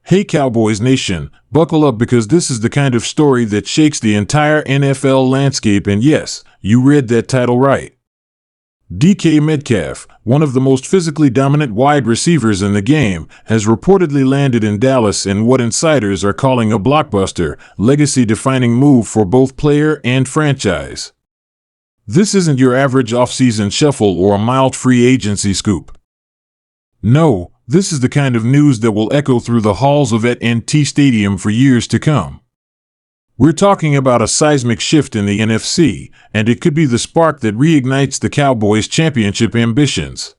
Hey Cowboys Nation, buckle up because this is the kind of story that shakes the entire NFL landscape, and yes, you read that title right. DK Metcalf, one of the most physically dominant wide receivers in the game, has reportedly landed in Dallas in what insiders are calling a blockbuster, legacy-defining move for both player and franchise. This isn't your average offseason shuffle or a mild free agency scoop. No, this is the kind of news that will echo through the halls of AT&T Stadium for years to come. We're talking about a seismic shift in the NFC, and it could be the spark that reignites the Cowboys' championship ambitions.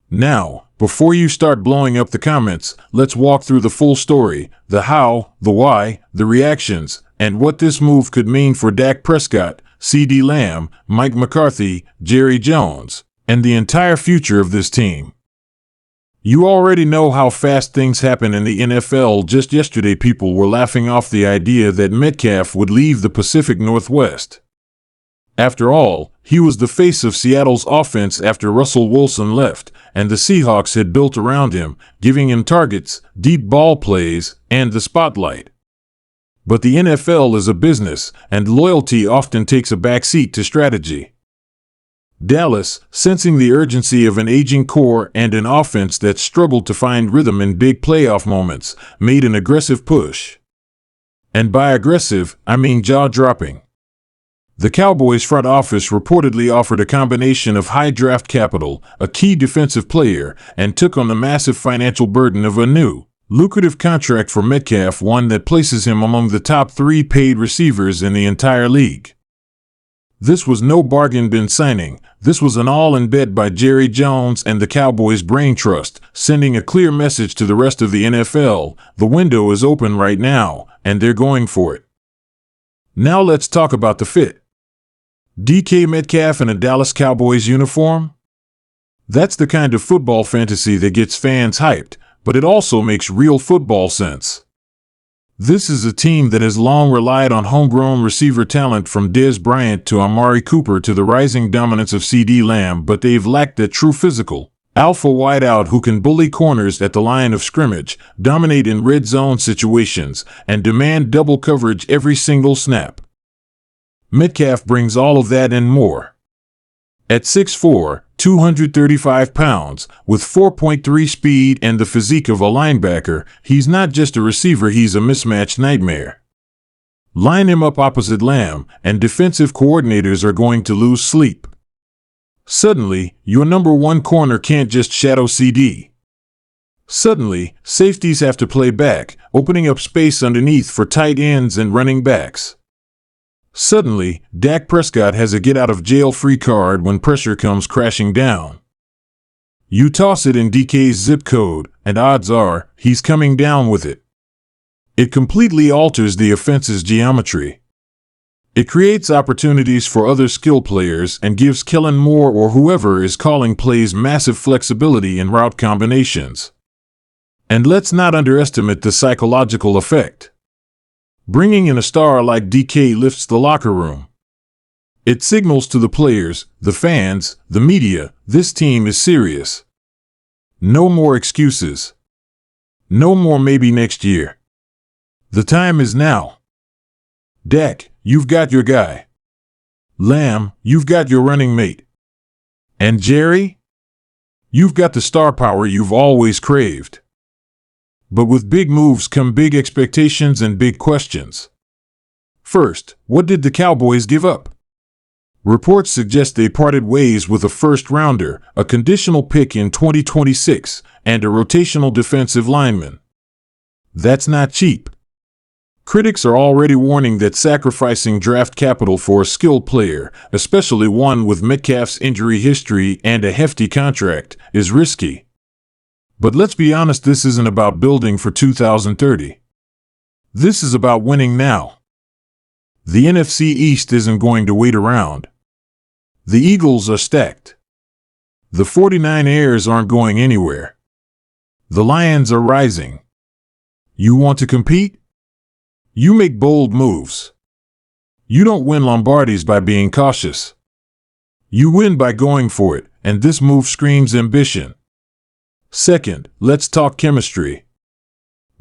Now, before you start blowing up the comments, let's walk through the full story, the how, the why, the reactions, and what this move could mean for Dak Prescott, CeeDee Lamb, Mike McCarthy, Jerry Jones, and the entire future of this team. You already know how fast things happen in the NFL. Just yesterday, people were laughing off the idea that Metcalf would leave the Pacific Northwest. After all, he was the face of Seattle's offense after Russell Wilson left, and the Seahawks had built around him, giving him targets, deep ball plays, and the spotlight. But the NFL is a business, and loyalty often takes a backseat to strategy. Dallas, sensing the urgency of an aging core and an offense that struggled to find rhythm in big playoff moments, made an aggressive push. And by aggressive, I mean jaw-dropping. The Cowboys front office reportedly offered a combination of high draft capital, a key defensive player, and took on the massive financial burden of a new, lucrative contract for Metcalf, one that places him among the top 3 paid receivers in the entire league. This was no bargain bin signing. This was an all-in bet by Jerry Jones and the Cowboys' brain trust, sending a clear message to the rest of the NFL: the window is open right now, and they're going for it. Now let's talk about the fit. DK Metcalf in a Dallas Cowboys uniform? That's the kind of football fantasy that gets fans hyped, but it also makes real football sense. This is a team that has long relied on homegrown receiver talent, from Dez Bryant to Amari Cooper to the rising dominance of CeeDee Lamb, but they've lacked that true physical, alpha wideout who can bully corners at the line of scrimmage, dominate in red zone situations, and demand double coverage every single snap. Metcalf brings all of that and more. At 6'4", 235 pounds, with 4.3 speed and the physique of a linebacker, he's not just a receiver, he's a mismatch nightmare. Line him up opposite Lamb, and defensive coordinators are going to lose sleep. Suddenly, your number 1 corner can't just shadow CD. Suddenly, safeties have to play back, opening up space underneath for tight ends and running backs. Suddenly, Dak Prescott has a get-out-of-jail-free card when pressure comes crashing down. You toss it in DK's zip code, and odds are, he's coming down with it. It completely alters the offense's geometry. It creates opportunities for other skill players and gives Kellen Moore or whoever is calling plays massive flexibility in route combinations. And let's not underestimate the psychological effect. Bringing in a star like DK lifts the locker room. It signals to the players, the fans, the media, this team is serious. No more excuses. No more maybe next year. The time is now. Dak, you've got your guy. Lamb, you've got your running mate. And Jerry? You've got the star power you've always craved. But with big moves come big expectations and big questions. First, what did the Cowboys give up? Reports suggest they parted ways with a first-rounder, a conditional pick in 2026, and a rotational defensive lineman. That's not cheap. Critics are already warning that sacrificing draft capital for a skilled player, especially one with Metcalf's injury history and a hefty contract, is risky. But let's be honest, this isn't about building for 2030. This is about winning now. The NFC East isn't going to wait around. The Eagles are stacked. The 49ers aren't going anywhere. The Lions are rising. You want to compete? You make bold moves. You don't win Lombardies by being cautious. You win by going for it, and this move screams ambition. Second, let's talk chemistry.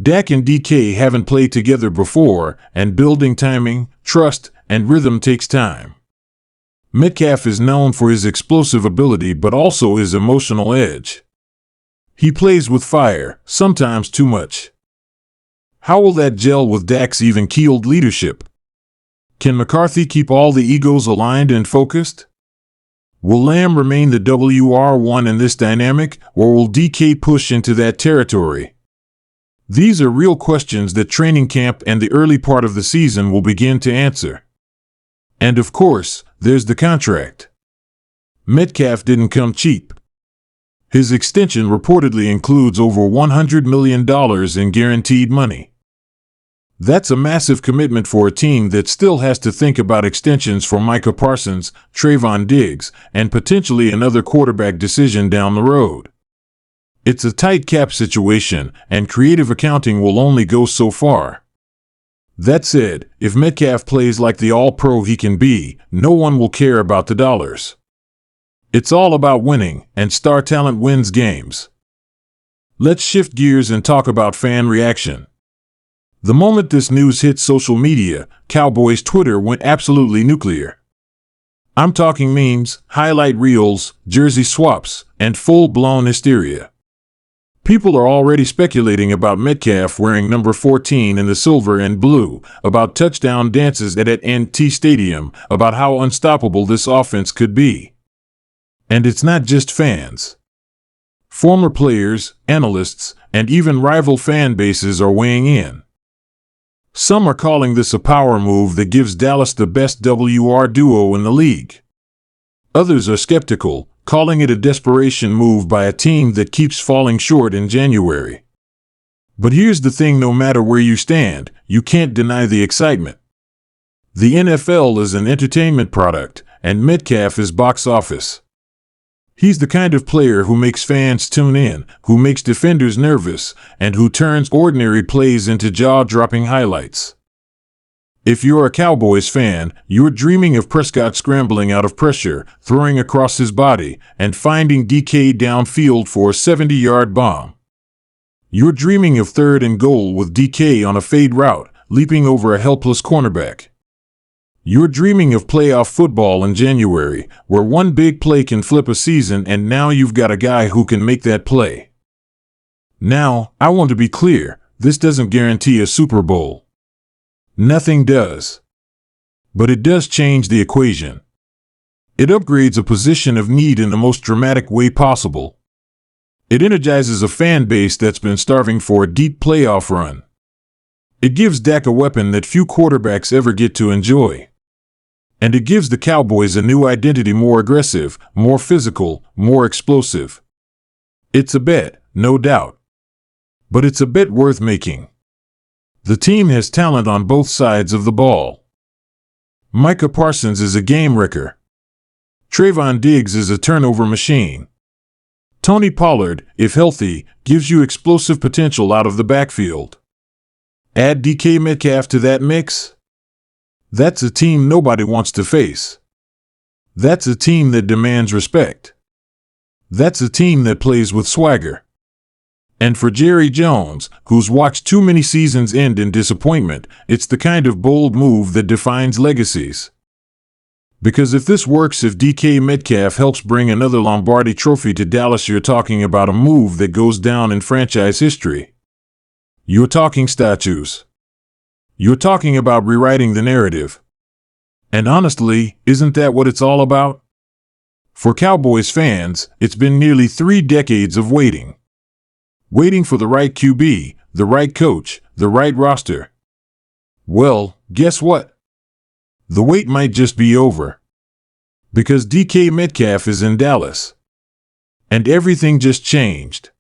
Dak and DK haven't played together before, and building timing, trust, and rhythm takes time. Metcalf is known for his explosive ability but also his emotional edge. He plays with fire, sometimes too much. How will that gel with Dak's even-keeled leadership? Can McCarthy keep all the egos aligned and focused? Will Lamb remain the WR1 in this dynamic, or will DK push into that territory? These are real questions that training camp and the early part of the season will begin to answer. And of course, there's the contract. Metcalf didn't come cheap. His extension reportedly includes over $100 million in guaranteed money. That's a massive commitment for a team that still has to think about extensions for Micah Parsons, Trayvon Diggs, and potentially another quarterback decision down the road. It's a tight cap situation, and creative accounting will only go so far. That said, if Metcalf plays like the all-pro he can be, no one will care about the dollars. It's all about winning, and star talent wins games. Let's shift gears and talk about fan reaction. The moment this news hit social media, Cowboys Twitter went absolutely nuclear. I'm talking memes, highlight reels, jersey swaps, and full-blown hysteria. People are already speculating about Metcalf wearing number 14 in the silver and blue, about touchdown dances at NT Stadium, about how unstoppable this offense could be. And it's not just fans. Former players, analysts, and even rival fan bases are weighing in. Some are calling this a power move that gives Dallas the best WR duo in the league. Others are skeptical, calling it a desperation move by a team that keeps falling short in January. But here's the thing: no matter where you stand, you can't deny the excitement. The NFL is an entertainment product, and Metcalf is box office. He's the kind of player who makes fans tune in, who makes defenders nervous, and who turns ordinary plays into jaw-dropping highlights. If you're a Cowboys fan, you're dreaming of Prescott scrambling out of pressure, throwing across his body, and finding DK downfield for a 70-yard bomb. You're dreaming of 3rd and goal with DK on a fade route, leaping over a helpless cornerback. You're dreaming of playoff football in January, where one big play can flip a season, and now you've got a guy who can make that play. Now, I want to be clear, this doesn't guarantee a Super Bowl. Nothing does. But it does change the equation. It upgrades a position of need in the most dramatic way possible. It energizes a fan base that's been starving for a deep playoff run. It gives Dak a weapon that few quarterbacks ever get to enjoy. And it gives the Cowboys a new identity: more aggressive, more physical, more explosive. It's a bet, no doubt. But it's a bet worth making. The team has talent on both sides of the ball. Micah Parsons is a game wrecker. Trayvon Diggs is a turnover machine. Tony Pollard, if healthy, gives you explosive potential out of the backfield. Add DK Metcalf to that mix. That's a team nobody wants to face. That's a team that demands respect. That's a team that plays with swagger. And for Jerry Jones, who's watched too many seasons end in disappointment, it's the kind of bold move that defines legacies. Because if this works, if DK Metcalf helps bring another Lombardi trophy to Dallas, you're talking about a move that goes down in franchise history. You're talking statues. You're talking about rewriting the narrative. And honestly, isn't that what it's all about? For Cowboys fans, it's been nearly 3 decades of waiting. Waiting for the right QB, the right coach, the right roster. Well, guess what? The wait might just be over. Because DK Metcalf is in Dallas. And everything just changed.